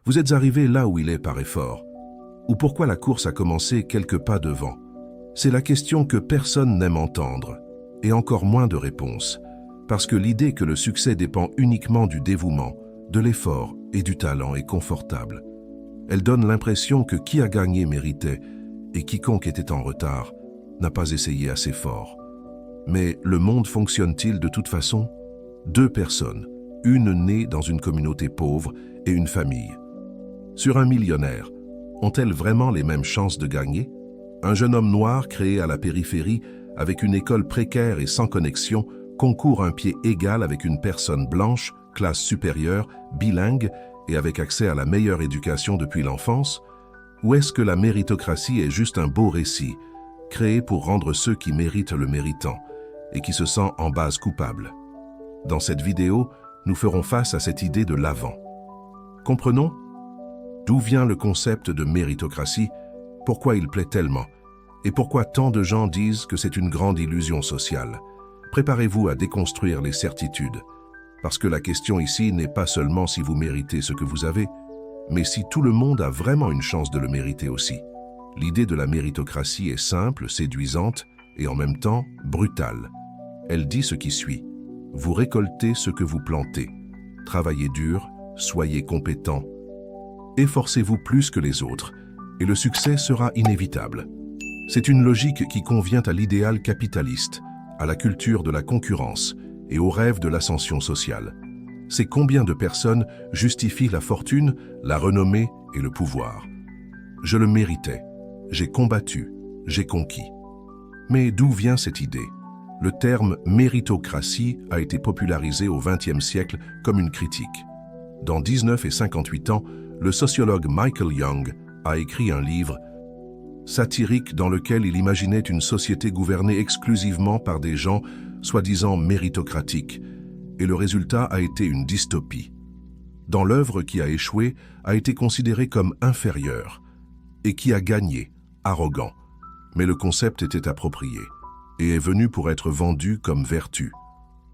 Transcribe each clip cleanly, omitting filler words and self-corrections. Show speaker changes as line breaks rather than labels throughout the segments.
Vous êtes arrivé là où il est par effort. Ou pourquoi la course a commencé quelques pas devant? C'est la question que personne n'aime entendre, et encore moins de réponses, parce que l'idée que le succès dépend uniquement du dévouement, de l'effort et du talent est confortable. Elle donne l'impression que qui a gagné méritait, et quiconque était en retard n'a pas essayé assez fort. Mais le monde fonctionne-t-il de toute façon? Deux personnes, une née dans une communauté pauvre et une famille. Sur un millionnaire, ont-elles vraiment les mêmes chances de gagner? Un jeune homme noir créé à la périphérie, avec une école précaire et sans connexion, concourt un pied égal avec une personne blanche, classe supérieure, bilingue et avec accès à la meilleure éducation depuis l'enfance? Ou est-ce que la méritocratie est juste un beau récit, créé pour rendre ceux qui méritent le méritant et qui se sent en base coupable? Dans cette vidéo, nous ferons face à cette idée de l'avant. Comprenons d'où vient le concept de méritocratie, pourquoi il plaît tellement, et pourquoi tant de gens disent que c'est une grande illusion sociale. Préparez-vous à déconstruire les certitudes, parce que la question ici n'est pas seulement si vous méritez ce que vous avez, mais si tout le monde a vraiment une chance de le mériter aussi. L'idée de la méritocratie est simple, séduisante et en même temps brutale. Elle dit ce qui suit. Vous récoltez ce que vous plantez. Travaillez dur, soyez compétent. Efforcez-vous plus que les autres, et le succès sera inévitable. C'est une logique qui convient à l'idéal capitaliste, à la culture de la concurrence et au rêve de l'ascension sociale. C'est combien de personnes justifient la fortune, la renommée et le pouvoir. Je le méritais, j'ai combattu, j'ai conquis. Mais d'où vient cette idée? Le terme méritocratie a été popularisé au XXe siècle comme une critique. Dans 19 et 58 ans, le sociologue Michael Young a écrit un livre satirique dans lequel il imaginait une société gouvernée exclusivement par des gens soi-disant méritocratiques, et le résultat a été une dystopie. Dans l'œuvre qui a échoué, a été considérée comme inférieure, et qui a gagné, arrogant. Mais le concept était approprié, et est venu pour être vendu comme vertu.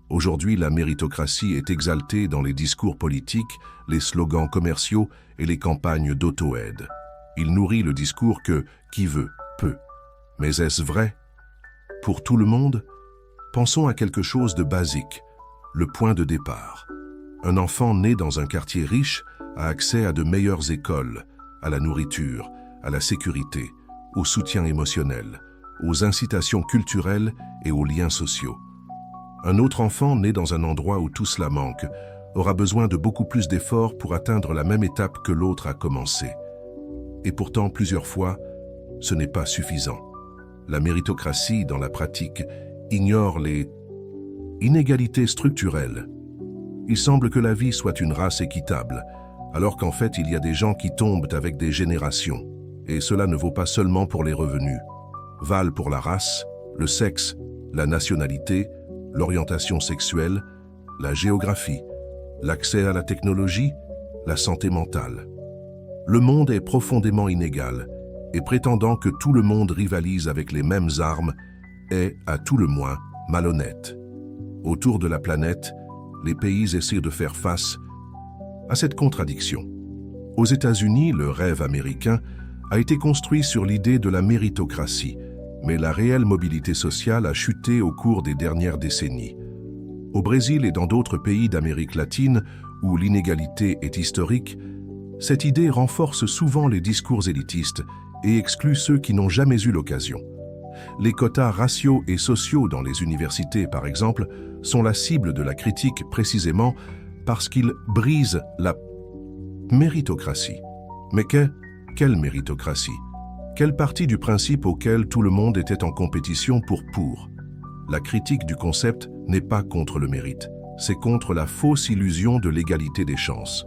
Aujourd'hui, la méritocratie est exaltée dans les discours politiques, les slogans commerciaux et les campagnes d'auto-aide. Il nourrit le discours que « qui veut, peut ». Mais est-ce vrai? Pour tout le monde? Pensons à quelque chose de basique, le point de départ. Un enfant né dans un quartier riche a accès à de meilleures écoles, à la nourriture, à la sécurité, au soutien émotionnel, aux incitations culturelles et aux liens sociaux. Un autre enfant né dans un endroit où tout cela manque aura besoin de beaucoup plus d'efforts pour atteindre la même étape que l'autre a commencé. Et pourtant, plusieurs fois, ce n'est pas suffisant. La méritocratie, dans la pratique, ignore les inégalités structurelles. Il semble que la vie soit une race équitable, alors qu'en fait, il y a des gens qui tombent avec des générations. Et cela ne vaut pas seulement pour les revenus. Valent pour la race, le sexe, la nationalité, l'orientation sexuelle, la géographie, l'accès à la technologie, la santé mentale. Le monde est profondément inégal, et prétendant que tout le monde rivalise avec les mêmes armes est, à tout le moins, malhonnête. Autour de la planète, les pays essaient de faire face à cette contradiction. Aux États-Unis, le rêve américain a été construit sur l'idée de la méritocratie, mais la réelle mobilité sociale a chuté au cours des dernières décennies. Au Brésil et dans d'autres pays d'Amérique latine, où l'inégalité est historique, cette idée renforce souvent les discours élitistes et exclut ceux qui n'ont jamais eu l'occasion. Les quotas raciaux et sociaux dans les universités, par exemple, sont la cible de la critique précisément parce qu'ils brisent la méritocratie. Mais quelle méritocratie? Quelle partie du principe auquel tout le monde était en compétition pour? La critique du concept n'est pas contre le mérite, c'est contre la fausse illusion de l'égalité des chances.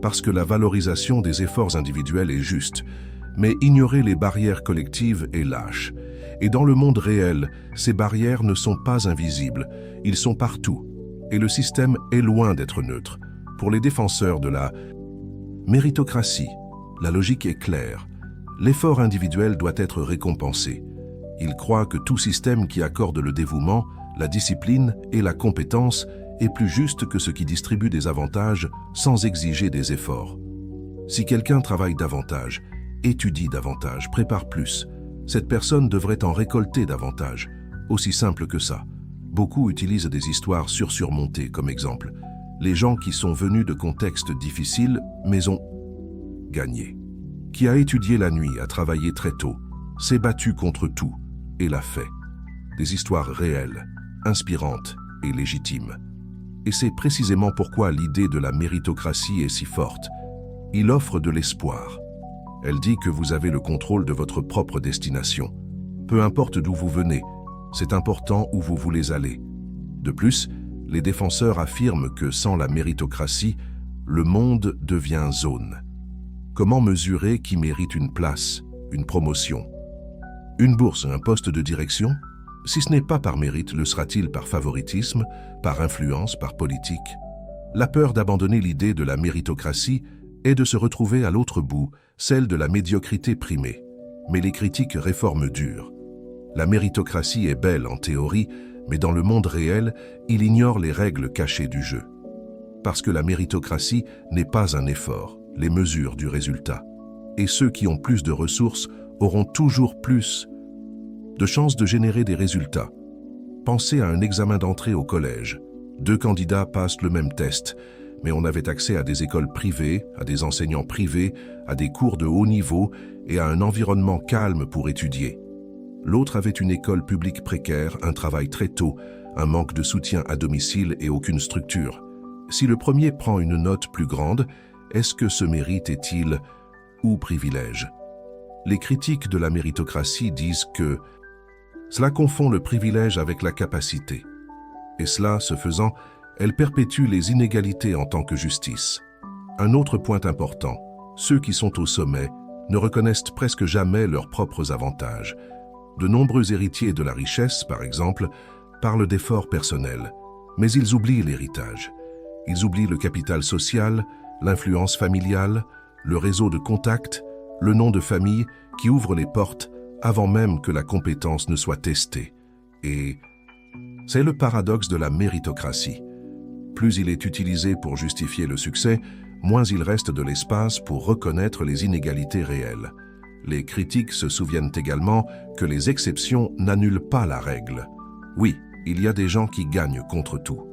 Parce que la valorisation des efforts individuels est juste, mais ignorer les barrières collectives est lâche. Et dans le monde réel, ces barrières ne sont pas invisibles, ils sont partout. Et le système est loin d'être neutre. Pour les défenseurs de la méritocratie, la logique est claire. L'effort individuel doit être récompensé. Ils croient que tout système qui accorde le dévouement, la discipline et la compétence est plus juste que ce qui distribue des avantages sans exiger des efforts. Si quelqu'un travaille davantage, étudie davantage, prépare plus, cette personne devrait en récolter davantage. Aussi simple que ça. Beaucoup utilisent des histoires surmontées comme exemple. Les gens qui sont venus de contextes difficiles, mais ont gagné. Qui a étudié la nuit, a travaillé très tôt, s'est battu contre tout et l'a fait. Des histoires réelles, inspirantes et légitimes. Et c'est précisément pourquoi l'idée de la méritocratie est si forte. Il offre de l'espoir. Elle dit que vous avez le contrôle de votre propre destination. Peu importe d'où vous venez, c'est important où vous voulez aller. De plus, les défenseurs affirment que sans la méritocratie, le monde devient zone. Comment mesurer qui mérite une place, une promotion? Une bourse, un poste de direction? Si ce n'est pas par mérite, le sera-t-il par favoritisme, par influence, par politique? La peur d'abandonner l'idée de la méritocratie est de se retrouver à l'autre bout, celle de la médiocrité primée. Mais les critiques réforment dures. La méritocratie est belle en théorie, mais dans le monde réel, il ignore les règles cachées du jeu. Parce que la méritocratie n'est pas un effort, les mesures du résultat. Et ceux qui ont plus de ressources auront toujours plus de chances de générer des résultats. Pensez à un examen d'entrée au collège. 2 candidats passent le même test, mais on avait accès à des écoles privées, à des enseignants privés, à des cours de haut niveau et à un environnement calme pour étudier. L'autre avait une école publique précaire, un travail très tôt, un manque de soutien à domicile et aucune structure. Si le premier prend une note plus grande, est-ce que ce mérite est-il ou privilège? Les critiques de la méritocratie disent que cela confond le privilège avec la capacité. Et cela, ce faisant, elle perpétue les inégalités en tant que justice. Un autre point important, ceux qui sont au sommet ne reconnaissent presque jamais leurs propres avantages. De nombreux héritiers de la richesse, par exemple, parlent d'efforts personnels, mais ils oublient l'héritage. Ils oublient le capital social, l'influence familiale, le réseau de contacts, le nom de famille qui ouvre les portes avant même que la compétence ne soit testée. Et c'est le paradoxe de la méritocratie. Plus il est utilisé pour justifier le succès, moins il reste de l'espace pour reconnaître les inégalités réelles. Les critiques se souviennent également que les exceptions n'annulent pas la règle. Oui, il y a des gens qui gagnent contre tout.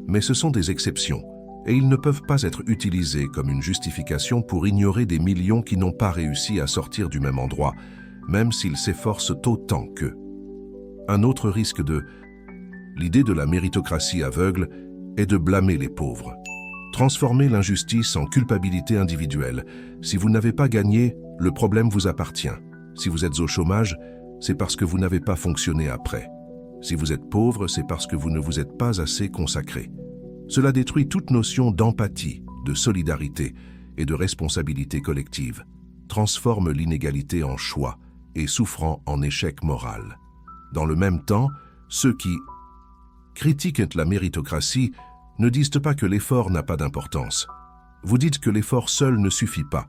Mais ce sont des exceptions, et ils ne peuvent pas être utilisés comme une justification pour ignorer des millions qui n'ont pas réussi à sortir du même endroit, même s'ils s'efforcent autant qu'eux. Un autre risque de l'idée de la méritocratie aveugle est de blâmer les pauvres. Transformer l'injustice en culpabilité individuelle. Si vous n'avez pas gagné, le problème vous appartient. Si vous êtes au chômage, c'est parce que vous n'avez pas fonctionné après. Si vous êtes pauvre, c'est parce que vous ne vous êtes pas assez consacré. Cela détruit toute notion d'empathie, de solidarité et de responsabilité collective, transforme l'inégalité en choix et souffrant en échec moral. Dans le même temps, ceux qui critiquent la méritocratie ne disent pas que l'effort n'a pas d'importance. Vous dites que l'effort seul ne suffit pas,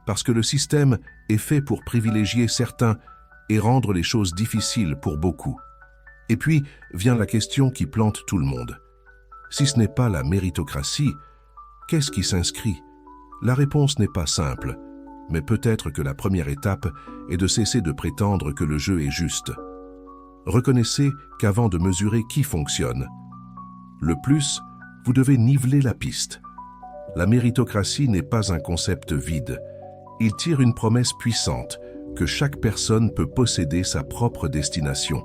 parce que le système est fait pour privilégier certains et rendre les choses difficiles pour beaucoup. Et puis vient la question qui plante tout le monde. Si ce n'est pas la méritocratie, qu'est-ce qui s'inscrit? La réponse n'est pas simple, mais peut-être que la première étape est de cesser de prétendre que le jeu est juste. Reconnaissez qu'avant de mesurer qui fonctionne le plus, vous devez niveler la piste. La méritocratie n'est pas un concept vide. Il tire une promesse puissante que chaque personne peut posséder sa propre destination.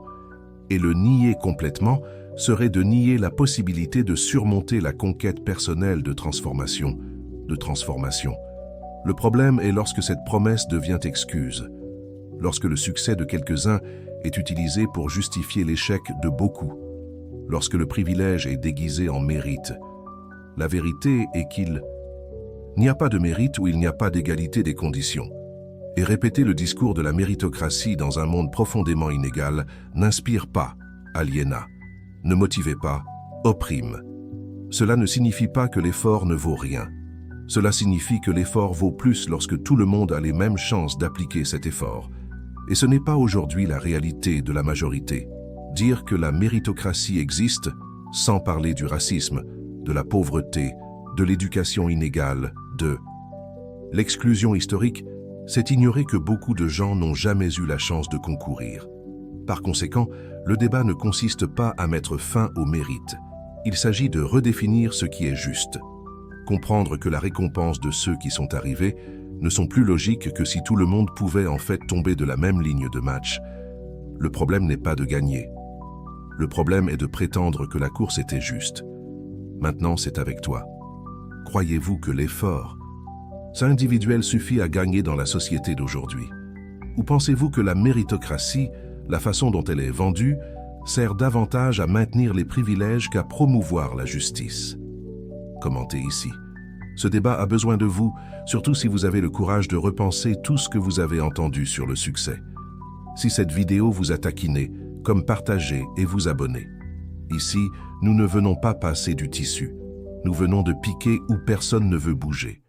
Et le nier complètement serait de nier la possibilité de surmonter la conquête personnelle de transformation. Le problème est lorsque cette promesse devient excuse, lorsque le succès de quelques-uns est utilisé pour justifier l'échec de beaucoup, lorsque le privilège est déguisé en mérite. La vérité est qu'il n'y a pas de mérite où il n'y a pas d'égalité des conditions. Et répéter le discours de la méritocratie dans un monde profondément inégal n'inspire pas, aliéna. Ne motivez pas, opprime. Cela ne signifie pas que l'effort ne vaut rien. Cela signifie que l'effort vaut plus lorsque tout le monde a les mêmes chances d'appliquer cet effort. Et ce n'est pas aujourd'hui la réalité de la majorité. Dire que la méritocratie existe, sans parler du racisme, de la pauvreté, de l'éducation inégale, de L'exclusion historique, c'est ignorer que beaucoup de gens n'ont jamais eu la chance de concourir. Par conséquent, le débat ne consiste pas à mettre fin au mérite. Il s'agit de redéfinir ce qui est juste. Comprendre que la récompense de ceux qui sont arrivés ne sont plus logiques que si tout le monde pouvait en fait tomber de la même ligne de match. Le problème n'est pas de gagner. Le problème est de prétendre que la course était juste. Maintenant, c'est avec toi. Croyez-vous que l'effort individuel suffit à gagner dans la société d'aujourd'hui? Ou pensez-vous que la méritocratie, la façon dont elle est vendue, sert davantage à maintenir les privilèges qu'à promouvoir la justice? Commentez ici. Ce débat a besoin de vous, surtout si vous avez le courage de repenser tout ce que vous avez entendu sur le succès. Si cette vidéo vous a taquiné, comme partagez et vous abonnez. Ici, nous ne venons pas passer du tissu. Nous venons de piquer où personne ne veut bouger.